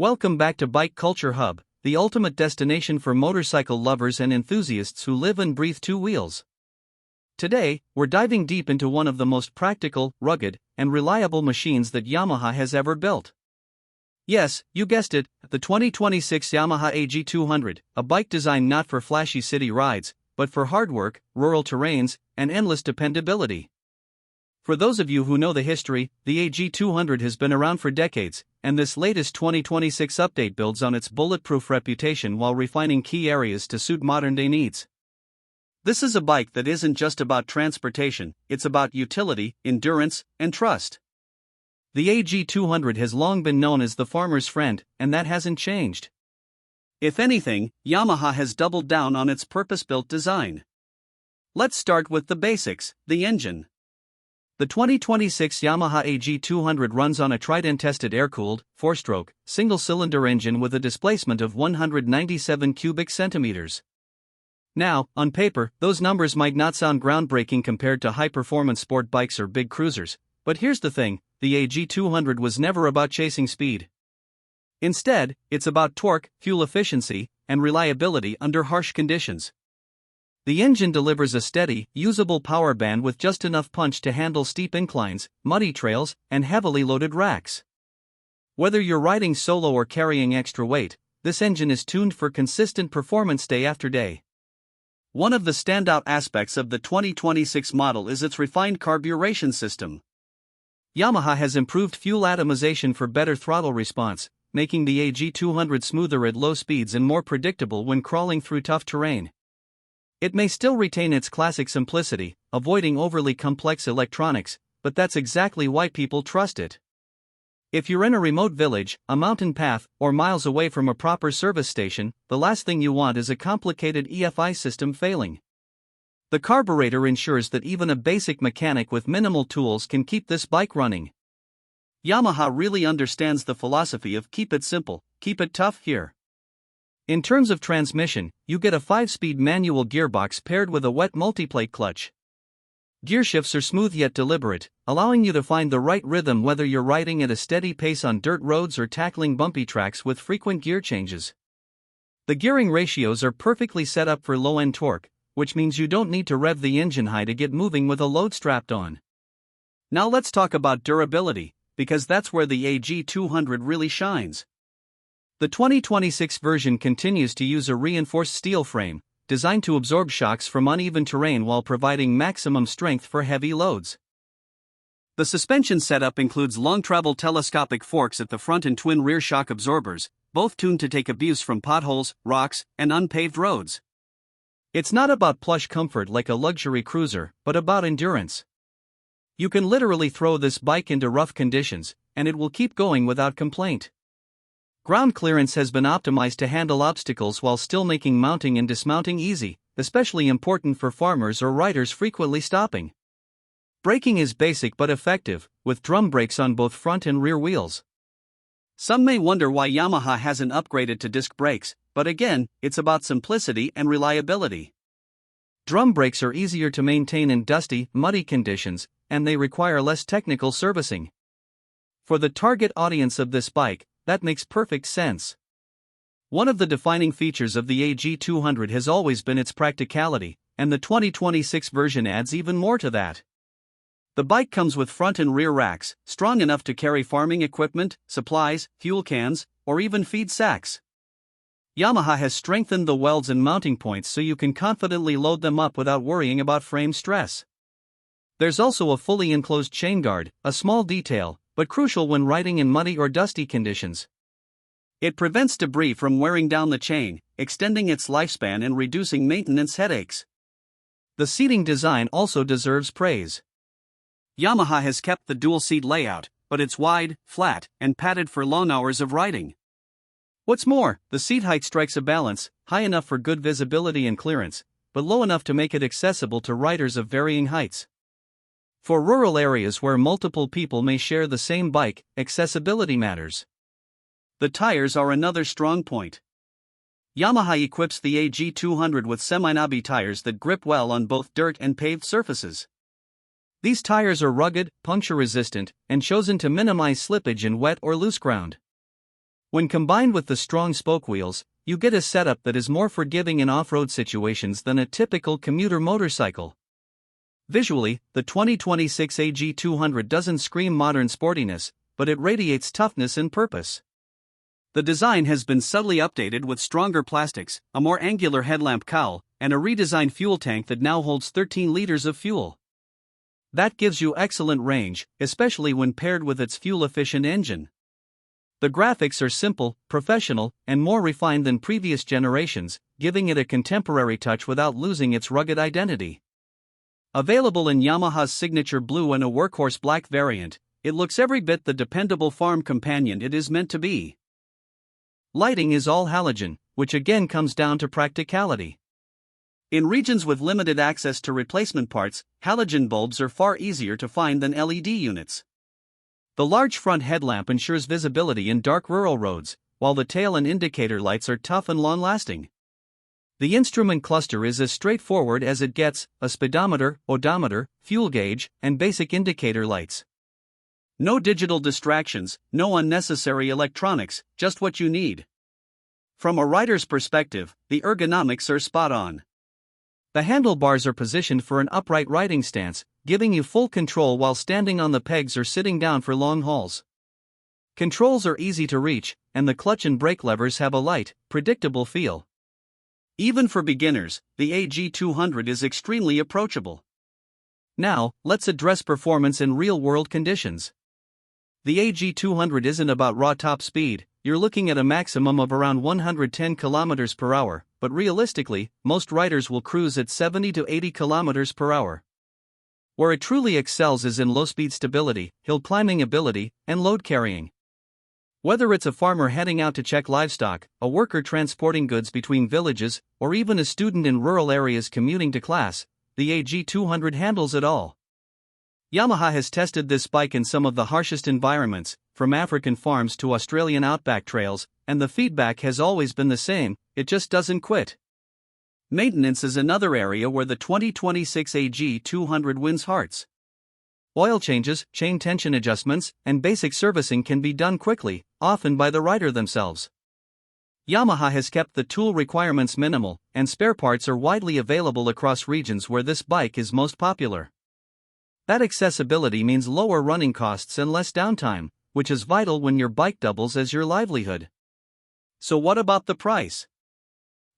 Welcome back to Bike Culture Hub, the ultimate destination for motorcycle lovers and enthusiasts who live and breathe two wheels. Today, we're diving deep into one of the most practical, rugged, and reliable machines that Yamaha has ever built. Yes, you guessed it, the 2026 Yamaha AG200, a bike designed not for flashy city rides, but for hard work, rural terrains, and endless dependability. For those of you who know the history, the AG200 has been around for decades, and this latest 2026 update builds on its bulletproof reputation while refining key areas to suit modern-day needs. This is a bike that isn't just about transportation, it's about utility, endurance, and trust. The AG200 has long been known as the farmer's friend, and that hasn't changed. If anything, Yamaha has doubled down on its purpose-built design. Let's start with the basics, the engine. The 2026 Yamaha AG200 runs on a tried-and-tested air-cooled, four-stroke, single-cylinder engine with a displacement of 197 cubic centimeters. Now, on paper, those numbers might not sound groundbreaking compared to high-performance sport bikes or big cruisers, but here's the thing, the AG200 was never about chasing speed. Instead, it's about torque, fuel efficiency, and reliability under harsh conditions. The engine delivers a steady, usable power band with just enough punch to handle steep inclines, muddy trails, and heavily loaded racks. Whether you're riding solo or carrying extra weight, this engine is tuned for consistent performance day after day. One of the standout aspects of the 2026 model is its refined carburation system. Yamaha has improved fuel atomization for better throttle response, making the AG200 smoother at low speeds and more predictable when crawling through tough terrain. It may still retain its classic simplicity, avoiding overly complex electronics, but that's exactly why people trust it. If you're in a remote village, a mountain path, or miles away from a proper service station, the last thing you want is a complicated EFI system failing. The carburetor ensures that even a basic mechanic with minimal tools can keep this bike running. Yamaha really understands the philosophy of keep it simple, keep it tough here. In terms of transmission, you get a 5-speed manual gearbox paired with a wet multiplate clutch. Gear shifts are smooth yet deliberate, allowing you to find the right rhythm whether you're riding at a steady pace on dirt roads or tackling bumpy tracks with frequent gear changes. The gearing ratios are perfectly set up for low-end torque, which means you don't need to rev the engine high to get moving with a load strapped on. Now let's talk about durability, because that's where the AG200 really shines. The 2026 version continues to use a reinforced steel frame, designed to absorb shocks from uneven terrain while providing maximum strength for heavy loads. The suspension setup includes long-travel telescopic forks at the front and twin rear shock absorbers, both tuned to take abuse from potholes, rocks, and unpaved roads. It's not about plush comfort like a luxury cruiser, but about endurance. You can literally throw this bike into rough conditions, and it will keep going without complaint. Ground clearance has been optimized to handle obstacles while still making mounting and dismounting easy, especially important for farmers or riders frequently stopping. Braking is basic but effective, with drum brakes on both front and rear wheels. Some may wonder why Yamaha hasn't upgraded to disc brakes, but again, it's about simplicity and reliability. Drum brakes are easier to maintain in dusty, muddy conditions, and they require less technical servicing. For the target audience of this bike, that makes perfect sense. One of the defining features of the AG200 has always been its practicality, and the 2026 version adds even more to that. The bike comes with front and rear racks, strong enough to carry farming equipment, supplies, fuel cans, or even feed sacks. Yamaha has strengthened the welds and mounting points so you can confidently load them up without worrying about frame stress. There's also a fully enclosed chain guard, a small detail, but crucial when riding in muddy or dusty conditions. It prevents debris from wearing down the chain, extending its lifespan and reducing maintenance headaches. The seating design also deserves praise. Yamaha has kept the dual-seat layout, but it's wide, flat, and padded for long hours of riding. What's more, the seat height strikes a balance, high enough for good visibility and clearance, but low enough to make it accessible to riders of varying heights. For rural areas where multiple people may share the same bike, accessibility matters. The tires are another strong point. Yamaha equips the AG200 with semi-knobby tires that grip well on both dirt and paved surfaces. These tires are rugged, puncture-resistant, and chosen to minimize slippage in wet or loose ground. When combined with the strong spoke wheels, you get a setup that is more forgiving in off-road situations than a typical commuter motorcycle. Visually, the 2026 AG200 doesn't scream modern sportiness, but it radiates toughness and purpose. The design has been subtly updated with stronger plastics, a more angular headlamp cowl, and a redesigned fuel tank that now holds 13 liters of fuel. That gives you excellent range, especially when paired with its fuel-efficient engine. The graphics are simple, professional, and more refined than previous generations, giving it a contemporary touch without losing its rugged identity. Available in Yamaha's signature blue and a workhorse black variant, it looks every bit the dependable farm companion it is meant to be. Lighting is all halogen, which again comes down to practicality. In regions with limited access to replacement parts, halogen bulbs are far easier to find than LED units. The large front headlamp ensures visibility in dark rural roads, while the tail and indicator lights are tough and long-lasting. The instrument cluster is as straightforward as it gets: a speedometer, odometer, fuel gauge, and basic indicator lights. No digital distractions, no unnecessary electronics, just what you need. From a rider's perspective, the ergonomics are spot on. The handlebars are positioned for an upright riding stance, giving you full control while standing on the pegs or sitting down for long hauls. Controls are easy to reach, and the clutch and brake levers have a light, predictable feel. Even for beginners, the AG200 is extremely approachable. Now, let's address performance in real-world conditions. The AG200 isn't about raw top speed. You're looking at a maximum of around 110 km per hour, but realistically, most riders will cruise at 70 to 80 km per hour. Where it truly excels is in low-speed stability, hill climbing ability, and load carrying. Whether it's a farmer heading out to check livestock, a worker transporting goods between villages, or even a student in rural areas commuting to class, the AG200 handles it all. Yamaha has tested this bike in some of the harshest environments, from African farms to Australian outback trails, and the feedback has always been the same: it just doesn't quit. Maintenance is another area where the 2026 AG200 wins hearts. Oil changes, chain tension adjustments, and basic servicing can be done quickly, often by the rider themselves. Yamaha has kept the tool requirements minimal, and spare parts are widely available across regions where this bike is most popular. That accessibility means lower running costs and less downtime, which is vital when your bike doubles as your livelihood. So what about the price?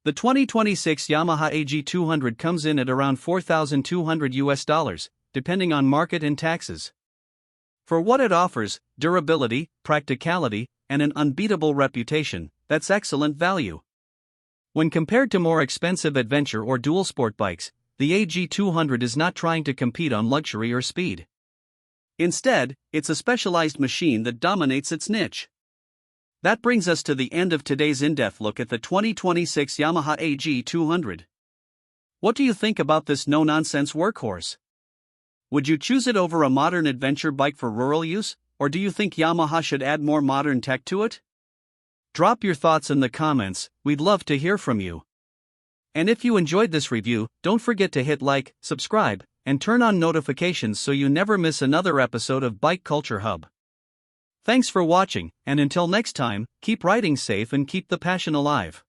The 2026 Yamaha AG200 comes in at around $4,200, depending on market and taxes. For what it offers, durability, practicality, and an unbeatable reputation, that's excellent value. When compared to more expensive adventure or dual sport bikes, the AG200 is not trying to compete on luxury or speed. Instead, it's a specialized machine that dominates its niche. That brings us to the end of today's in-depth look at the 2026 Yamaha AG200. What do you think about this no-nonsense workhorse? Would you choose it over a modern adventure bike for rural use, or do you think Yamaha should add more modern tech to it? Drop your thoughts in the comments, we'd love to hear from you. And if you enjoyed this review, don't forget to hit like, subscribe, and turn on notifications so you never miss another episode of Bike Culture Hub. Thanks for watching, and until next time, keep riding safe and keep the passion alive.